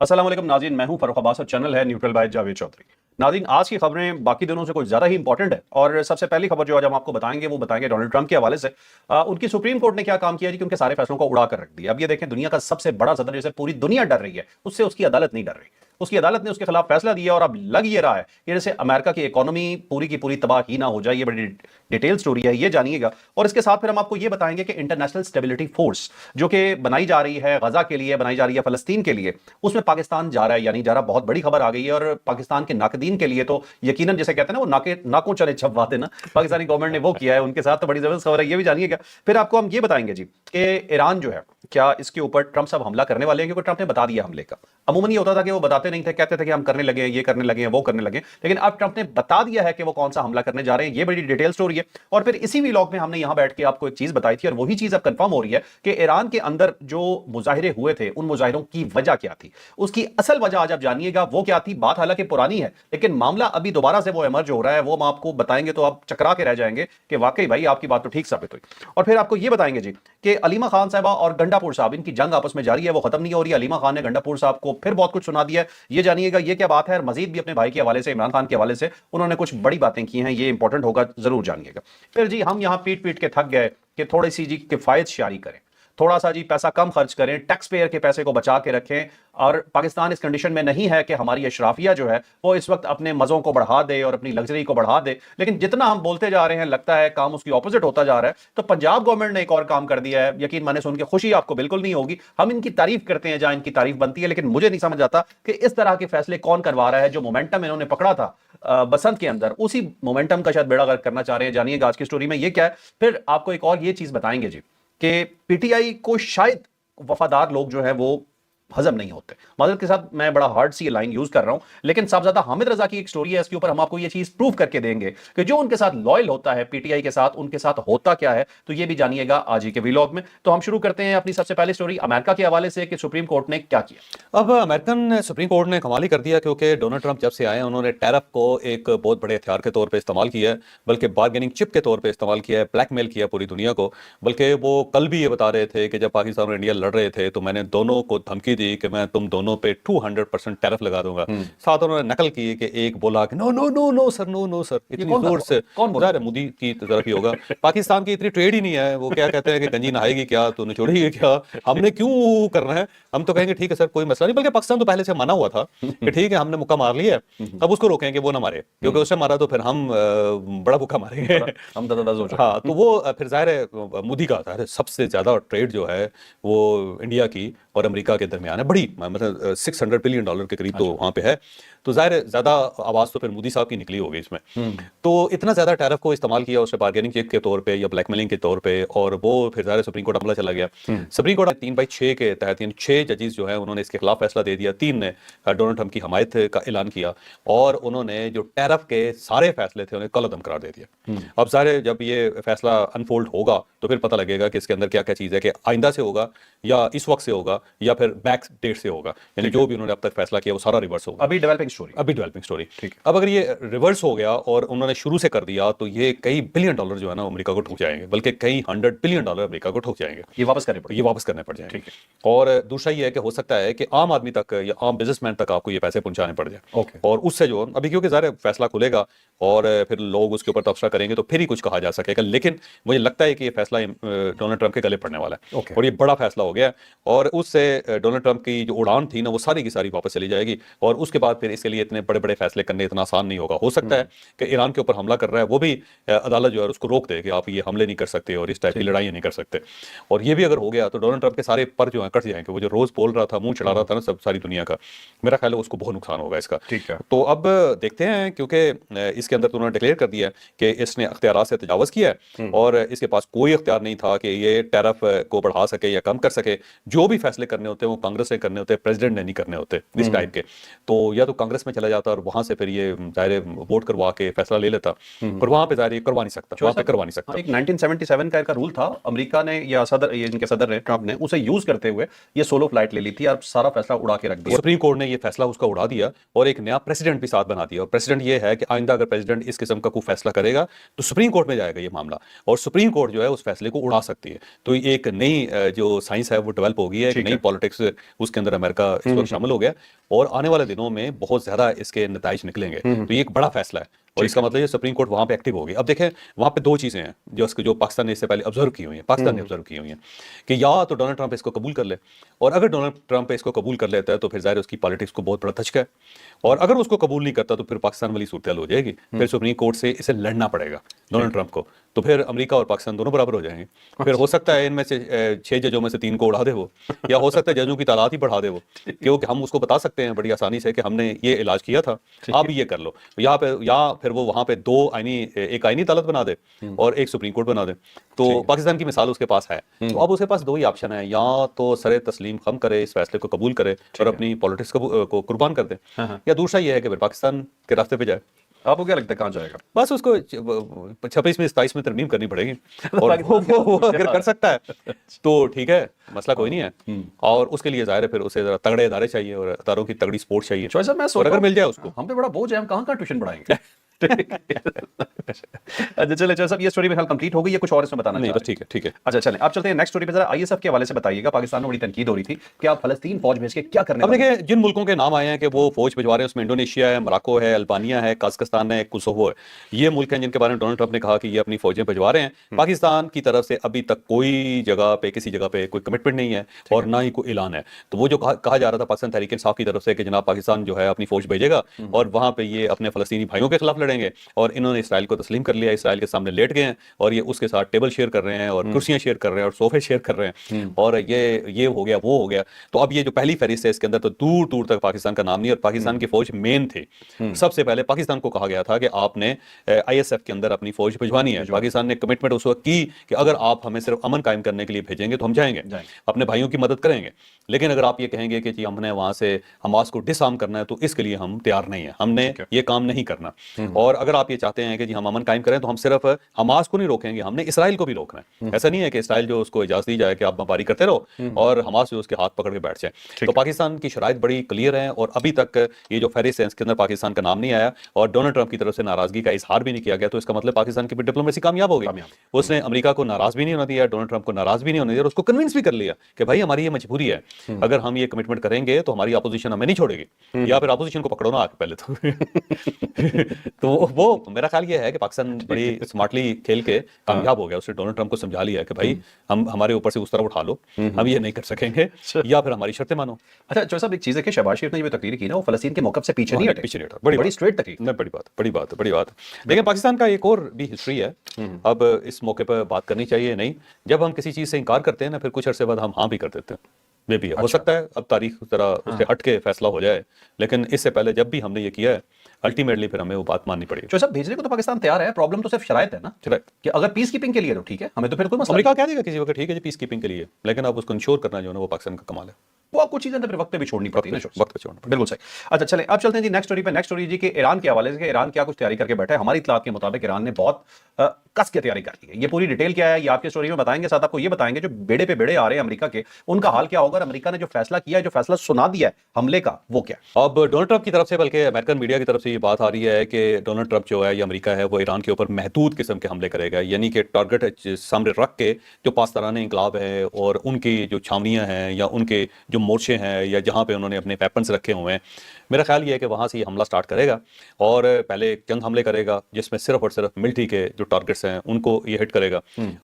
अस्सलाम वालेकुम नाज़रीन, मैं हूं फर्रुख अब्बास और चैनल है न्यूट्रल बाय जावेद चौधरी। नाज़रीन, आज की खबरें बाकी दिनों से कुछ ज़्यादा ही इंपॉर्टेंट है और सबसे पहली खबर जो आज हम आपको बताएंगे वो बताएंगे डोनाल्ड ट्रंप के हवाले से। उनकी सुप्रीम कोर्ट ने क्या काम किया जी कि उनके सारे फैसलों को उड़ा कर रख दिया। अब ये देखें, दुनिया का सबसे बड़ा सदन जिसे पूरी दुनिया डर रही है, उससे उसकी अदालत नहीं डर रही। उसकी अदालत ने उसके खिलाफ फैसला दिया और अब लग ये रहा है कि जैसे अमेरिका की इकोनॉमी पूरी की पूरी तबाह ही ना हो जाए। ये बड़ी डिटेल स्टोरी है, ये जानिएगा। और इसके साथ फिर हम आपको ये बताएंगे कि इंटरनेशनल स्टेबिलिटी फोर्स जो कि बनाई जा रही है गजा के लिए, बनाई जा रही है फलस्तीन के लिए, उसमें पाकिस्तान जा रहा है या नहीं जा रहा। बहुत बड़ी खबर आ गई है और पाकिस्तान के नाकदीन के लिए तो यकीनन, जैसे कहते हैं ना, वो नाकों चले छपवा देना, पाकिस्तानी गवर्नमेंट ने वो किया है उनके साथ, तो बड़ी जबरदस्त खबर है, ये भी जानिएगा। फिर आपको हम ये बताएंगे जी कि ईरान जो है, क्या इसके ऊपर ट्रंप साहब हमला करने वाले हैं, क्योंकि ट्रंप ने बता दिया हमले का। अमूमन ये होता था कि वो बताते नहीं थे, कहते थे कि हम करने लगे हैं, ये करने लगे हैं, वो करने लगे, लेकिन अब ट्रंप ने बता दिया है कि वो कौन सा हमला करने जा रहे हैं। ये बड़ी डिटेल स्टोरी है। और फिर इसी व्लॉग में हमने यहां बैठ के आपको एक चीज बताई थी और वही चीज अब कंफर्म हो रही है कि ईरान के अंदर जो मुजाहिरे हुए थे, उन मुजाहिरों की वजह क्या थी, उसकी असल वजह आज आप जानिएगा वो क्या थी। बात हालांकि पुरानी है, लेकिन मामला अभी दोबारा से वो इमर्ज हो रहा है, वो हम आपको बताएंगे तो आप चकरा के रह जाएंगे कि वाकई भाई आपकी बात तो ठीक साबित हुई। और फिर आपको ये बताएंगे जी कि अलीमा खान साहबा और गंडापुर साहब, इनकी जंग आपस में जारी है, वो खत्म नहीं हो रही है। अलीमा खान ने गंडापुर साहब को फिर बहुत कुछ सुना दिया है, ये जानिएगा ये क्या बात है। और मजीद भी अपने भाई के हवाले से, इमरान खान के हवाले से उन्होंने कुछ बड़ी बातें की हैं, ये इंपॉर्टेंट होगा, जरूर जानिएगा। फिर जी हम यहां पीट पीट के थक गए कि थोड़ी सी जी किफायत शारी करें, थोड़ा सा जी पैसा कम खर्च करें, टैक्स पेयर के पैसे को बचा के रखें। और पाकिस्तान इस कंडीशन में नहीं है कि हमारी अशराफिया जो है वो इस वक्त अपने मज़ों को बढ़ा दे और अपनी लग्जरी को बढ़ा दे, लेकिन जितना हम बोलते जा रहे हैं लगता है काम उसकी ऑपोजिट होता जा रहा है। तो पंजाब गवर्नमेंट ने एक और काम कर दिया है, यकीन माने सुन के खुशी आपको बिल्कुल नहीं होगी। हम इनकी तारीफ करते हैं जहां इनकी तारीफ बनती है, लेकिन मुझे नहीं समझ आता कि इस तरह के फैसले कौन करवा रहा है। जो मोमेंटम इन्होंने पकड़ा था बसंत के अंदर, उसी मोमेंटम का शायद बेड़ा गर्क करना चाह रहे हैं। जानिएगा आज की स्टोरी में ये क्या है। फिर आपको एक और ये चीज बताएंगे जी कि पीटीआई को शायद वफादार लोग जो है वो हजम नहीं होते। माजरत के साथ मैं बड़ा हार्ड सी लाइन यूज कर रहा हूं, लेकिन साहबजादा हामिद रजा की एक स्टोरी है, इसके ऊपर हम आपको ये चीज प्रूव करके देंगे कि जो उनके साथ लॉयल होता है पीटीआई के साथ, उनके साथ होता क्या है। तो ये भी जानिएगा आज ही के व्लॉग में। तो हम शुरू करते हैं अपनी सबसे पहली स्टोरी अमेरिका के हवाले से कि सुप्रीम कोर्ट ने क्या किया। अब अमेरिकन सुप्रीम कोर्ट ने कमाल ही कर दिया, क्योंकि डोनाल्ड ट्रंप जब से आए हैं उन्होंने टैरिफ को एक बहुत बड़े हथियार के तौर पे इस्तेमाल किया है, बल्कि बार्गेनिंग चिप के तौर पे इस्तेमाल किया है, ब्लैकमेल किया पूरी दुनिया को। बल्कि वो कल भी ये बता रहे थे कि जब पाकिस्तान और इंडिया लड़ रहे थे तो मैंने दोनों को धमकी दी कि मैं तुम दोनों पे 200% टैरिफ लगा दूंगा। साथ उन्होंने नकल की कि एक बोला कि no no no no sir, no no sir, इतनी जोर से। कौन बोल रहा है? मोदी की तरफ ही होगा। पाकिस्तान की इतनी ट्रेड ही नहीं है, वो क्या कहते हैं कि गंजी नहाएगी क्या तो निचोड़ेगी क्या, हमने क्यों करना है। हम तो कहेंगे ठीक है सर, कोई मसला नहीं। बल्कि पाकिस्तान तो पहले से मना हुआ था कि ठीक है हमने मुक्का मार लिया है, अब उसको रोकेंगे वो ना मारे, क्योंकि उससे मारा तो फिर हम बड़ा मुक्का मारेंगे, हम दादा हो जाएंगे। हाँ। तो वो फिर जाहिर है मोदी का था सबसे ज्यादा ट्रेड जो है वो इंडिया की और अमेरिका के दरमियान है, बड़ी मतलब $600 बिलियन के करीब तो वहां पे है। तो जाहिर है ज्यादा आवाज तो फिर मोदी साहब की निकली होगी इसमें। तो इतना ज्यादा टैरिफ को इस्तेमाल किया उसने बार्गेनिंग चिप के तौर पे या ब्लैकमेलिंग के तौर पे, और वो फिर जाहिर सुप्रीम कोर्ट अमला चला गया। सुप्रीम कोर्ट 3/6 के तहत 6 जजेस जो है उन्होंने इसके खिलाफ फैसला दे दिया, 3 ने डोनाल्ड ट्रंप की हमायत का ऐलान किया, और उन्होंने जो टैरिफ के सारे फैसले थे उन्हें कलअदम करार दे दिया। अब जाहिर है जब ये फैसला अनफोल्ड होगा तो फिर पता लगेगा कि इसके अंदर क्या क्या चीज है, कि आइंदा से होगा या इस वक्त से होगा या फिर बैक डेट से होगा, यानी जो भी उन्होंने अब तक फैसला किया वो सारा रिवर्स होगा। अभी डेवलपिंग स्टोरी, अभी डेवलपिंग स्टोरी। ठीक है। अब अगर ये रिवर्स हो गया और उन्होंने शुरू से कर दिया तो ये कई बिलियन डॉलर जो है ना अमेरिका को ठुक जाएंगे, बल्कि कई $100 बिलियन अमेरिका को ठुक जाएंगे, ये वापस करने पड़ेंगे। ये वापस करने पड़ जाएंगे। ठीक है। और दूसरा ये है कि हो सकता है कि आम आदमी तक या आम बिजनेसमैन तक आपको ये पैसे पहुंचाने पड़ जाए। ओके। और उससे जो अभी क्योंकि ज़ाहिर फैसला खुलेगा और फिर लोग उसके ऊपर तबसरा करेंगे तो फिर ही कुछ कहा जा सकेगा, लेकिन मुझे लगता है कि ये फैसला डोनाल्ड ट्रंप के गले पड़ने वाला है। ओके। और ये बड़ा फैसला हो गया है, और उससे डोनाल्ड ट्रंप की जो उड़ान थी ना वो सारी की सारी वापस चली जाएगी, और उसके बाद फिर इसके लिए इतने बड़े बड़े फैसले करने इतना आसान नहीं होगा। हो सकता है कि ईरान के ऊपर हमला कर रहा है वो भी अदालत जो है उसको रोक दे कि आप ये हमले नहीं कर सकते और इस टाइप की लड़ाई नहीं कर सकते। और ये भी अगर हो गया तो डोनाल्ड ट्रंप के सारे पर जो है कट जाएंगे। वो जो रोज बोल रहा था, मुंह चढ़ा रहा था ना सब सारी दुनिया का, मेरा ख्याल है उसको बहुत नुकसान होगा इसका। ठीक है। तो अब देखते हैं, क्योंकि इसके अंदर तो उन्होंने डिक्लेयर कर दिया है कि इसने अख्तियार से तजावज़ किया है और इसके पास कोई अख्तियार नहीं था कि ये टैरिफ को बढ़ा सके या कम कर सके। जो भी फैसले करने होते हैं वो कांग्रेस ने करने होते हैं, प्रेसिडेंट ने नहीं करने होते इस टाइप के। तो या तो कांग्रेस में चला जाता और वहां से फिर ये जाहिर वोट करवा के फैसला ले लेता, पर वहां पे जाहिर करवा नहीं सकता, वहां पे करवा नहीं सकता। एक 1977 का इनका रूल था, अमेरिका ने या सदर, ये इनके सदर ने, ट्रंप ने उसे यूज करते हुए ये सोलो फ्लाइट ले ली थी और सारा फैसला उड़ा के रख दिया। सुप्रीम कोर्ट ने ये फैसला उसका उड़ा दिया और एक नया प्रेसिडेंट भी साथ बना दिया। और प्रेसिडेंट ये है कि आइंदा अगर प्रेसिडेंट इस किस्म का कोई फैसला करेगा तो सुप्रीम कोर्ट में जाएगा ये मामला, और सुप्रीम कोर्ट जो है उस फैसले को उड़ा सकती है। तो एक नई जो साइंस है वो डेवलप होगी है, एक नई पॉलिटिक्स उसके अंदर अमेरिका इस वक्त शामिल हो गया और आने वाले दिनों में बहुत ज्यादा इसके नताइज निकलेंगे। तो ये एक बड़ा फैसला है और इसका मतलब ये सुप्रीम कोर्ट वहां पे एक्टिव होगी। अब देखें वहां पे दो चीजें हैं जो पाकिस्तान ने इससे पहले ऑब्जर्व की हुई हैं, पाकिस्तान ने ऑब्जर्व की हुई हैं कि या तो डोनाल्ड ट्रंप इसको कबूल कर ले, और अगर डोनाल्ड ट्रंप इसको कबूल कर लेता है तो फिर जाहिर है उसकी पॉलिटिक्स को बहुत बड़ा धचका है, और अगर उसको कबूल नहीं करता तो फिर पाकिस्तान वाली सूरत हो जाएगी, फिर सुप्रीम कोर्ट से इसे लड़ना पड़ेगा डोनाल्ड ट्रंप को, तो फिर अमेरिका और पाकिस्तान दोनों बराबर हो जाएंगे। फिर हो सकता है इनमें से 6 जजों में से 3 को उड़ा दे वो, या हो सकता है जजों की तादाद ही बढ़ा दे वो, क्योंकि हम उसको बता सकते हैं बड़ी आसानी से कि हमने ये इलाज किया था, आप ये कर लो यहाँ पे, या फिर वो वहां पे एक आईनी अदालत बना दे और एक सुप्रीम कोर्ट बना दे। तो पाकिस्तान की मिसाल उसके पास है, तो अब उसके पास दो ही ऑप्शन है, या तो सरे तस्लीम खम करे, इस फैसले को कबूल करे और अपनी पॉलिटिक्स को कुर्बान कर दे, या दूसरा ये है कि फिर पाकिस्तान के रास्ते पे जाए। आपको क्या लगता है कहाँ जाएगा? बस उसको 26 में 27 में तरमीम करनी पड़ेगी और वो अगर कर सकता है तो ठीक है, मसला कोई नहीं है, और उसके लिए जाहिर है फिर उसे जरा तगड़े इदारे चाहिए और इदारों की तगड़ी सपोर्ट चाहिए। चॉइस मैं और अगर मिल जाए उसको, हम पे बड़ा बोझ है, हम कहाँ ट्यूशन पढ़ाएंगे? अच्छा चले साहब, ये स्टोरी मेरे ख्याल कंप्लीट हो गई है, कुछ और इसमें बताना नहीं चाह बस ठीक है ठीक है। अच्छा चलें आप चलते हैं नेक्स्ट स्टोरी पे। जरा आईएसएफ के हवाले से बताइएगा, पाकिस्तान में बड़ी तनकीद हो रही थी कि आप फलस्तीन फौज भेज के क्या करने अब वाले हैं? देखिए जिन मुल्कों के नाम आए हैं कि वो फौज भिजवा रहे हैं, उसमें इंडोनेशिया है, मोरक्को है, अल्बानिया है, कजाकिस्तान है, कोसोवो है। ये मुल्क हैं जिनके बारे में डोनाल्ड ट्रंप ने कहा कि ये अपनी फौजें भिजवा रहे हैं। पाकिस्तान की तरफ से अभी तक कोई जगह पे, किसी जगह पे कोई कमिटमेंट नहीं है और ना ही कोई ऐलान है। तो वो जो कहा जा रहा था पाकिस्तान तहरीक इंसाफ की तरफ से कि जनाब पाकिस्तान जो है अपनी फौज भेजेगा और वहां पे ये अपने फलस्तीनी भाइयों के खिलाफ लड़ेंगे, और इन्होंने इसराइल को तस्लीम कर लिया, इसराइल के सामने लेट गए हैं और ये उसके साथ टेबल शेयर कर रहे हैं और कुर्सियां शेयर कर रहे हैं और सोफे शेयर कर रहे हैं, और ये हो गया वो हो गया। तो अब ये जो पहली फहरिस्त है इसके अंदर तो दूर दूर तक पाकिस्तान का नाम नहीं, और पाकिस्तान की फौज मेन थे। सबसे पहले पाकिस्तान को कहा गया था कि आपने आईएसएफ के अंदर अपनी फौज भिजवानी है। पाकिस्तान ने कमिटमेंट उस वक्त की कि अगर आप हमें सिर्फ अमन कायम करने के लिए भेजेंगे तो हम जाएंगे, अपने भाइयों की मदद करेंगे, लेकिन अगर आप ये कहेंगे कि जी हमने वहां से हमास को डिसआर्म करना है तो इसके लिए हम तैयार नहीं है, हमने ये काम नहीं करना। और अगर आप ये चाहते हैं कि जी हम अमन कायम करें तो हम सिर्फ हमास को नहीं रोकेंगे, हमने इसराइल को भी रोकना है। ऐसा नहीं है कि इसराइल जो उसको इजाजत दी जाए कि आप बमबारी करते रहो और हमास जो उसके हाथ पकड़ के बैठ जाए। तो पाकिस्तान की शराइत बड़ी क्लियर है और अभी तक ये जो फहरिस्त है इसके अंदर पाकिस्तान का नाम नहीं आया और डोनाल्ड ट्रंप की तरफ से नाराजगी का इजहार भी नहीं किया गया। तो इसका मतलब पाकिस्तान की डिप्लोमेसी कामयाब हो गई। उसने अमेरिका को नाराज भी नहीं होने दिया, डोनाल्ड ट्रंप को नाराज भी नहीं होने दिया, और उसको कन्विंस भी कर लिया कि भाई हमारी ये मजबूरी है, अगर हम ये कमिटमेंट करेंगे तो हमारी अपोजिशन हमें नहीं छोड़ेगी, या फिर अपोजिशन को पकड़ो ना आके पहले तो वो मेरा ख्याल ये है कि पाकिस्तान बड़ी स्मार्टली खेल के कामयाब हो गया। उसने डोनाल्ड ट्रंप को समझा लिया कि भाई हम हमारे ऊपर से उस तरह उठा लो, हम ये नहीं कर सकेंगे, या फिर हमारी शर्तें मानो। अच्छा जो साहब एक चीज है कि शहबाज शरीफ ने जो तकरीर की ना वो फलस्तीन के मौकफ से पीछे नहीं हटा, बड़ी स्ट्रेट तकरीर। बड़ी बात। लेकिन पाकिस्तान का एक और भी हिस्ट्री है, अब इस मौके पर बात करनी चाहिए नहीं, जब हम किसी चीज से इनकार करते हैं ना फिर कुछ अरसे बाद हम हाँ भी कर देते हैं। वे भी है। हो सकता है अब तारीख जरा उससे हट के फैसला हो जाए, लेकिन इससे पहले जब भी हमने ये किया है अल्टीमेटली फिर हमें वो बात माननी पड़ेगी। जो सब भेजने को तो पाकिस्तान तैयार है, प्रॉब्लम तो सिर्फ शराइत है ना कि अगर पीस कीपिंग के लिए तो ठीक है, हमें तो फिर कोई मसला अमेरिका कह देगा किसी वक्त ठीक है जी पीस कीपिंग के लिए, लेकिन अब उसको इंश्योर करना जो है ना वो पाकिस्तान का कमाल है। वो कुछ चीजें तो फिर वक्त पे भी छोड़नी पड़ती है ना, वक्त पे छोड़ना। बिल्कुल सही। अच्छा चलें अब चलते हैं जी नेक्स्ट स्टोरी पे। नेक्स्ट स्टोरी जी के ईरान के हवाले से, ईरान क्या कुछ तैयारी करके बैठा है। हमारी इत्तलात के मुताबिक ईरान ने बहुत कस के तैयारी कर ली है। ये पूरी डिटेल क्या है ये आपकी स्टोरी में बताएंगे, साथ आपको ये बताएंगे जो बेड़े पे बेड़े आ रहे हैं अमेरिका के, उनका हाल क्या होगा, अमेरिका ने जो फैसला किया है, जो फैसला सुना दिया है हमले का, वो क्या। अब डोनाल्ड ट्रंप की तरफ से बल्कि अमेरिकन मीडिया की तरफ से ये बात आ रही है कि डोनाल्ड ट्रंप जो है या अमेरिका है वो ईरान के ऊपर महदूद किस्म के हमले करेगा, यानी कि टारगेट सामने रख के जो पासदारान इंकलाब है और उनकी जो छावनियां हैं या उनके जो मोर्चे हैं या जहां पे उन्होंने अपने वेपन्स रखे हुए हैं, मेरा ख्याल ये है कि वहां से ये हमला स्टार्ट करेगा और पहले जंग हमले करेगा जिसमें सिर्फ और सिर्फ मिलिट्री के जो टारगेट्स हैं उनको ये हिट करेगा,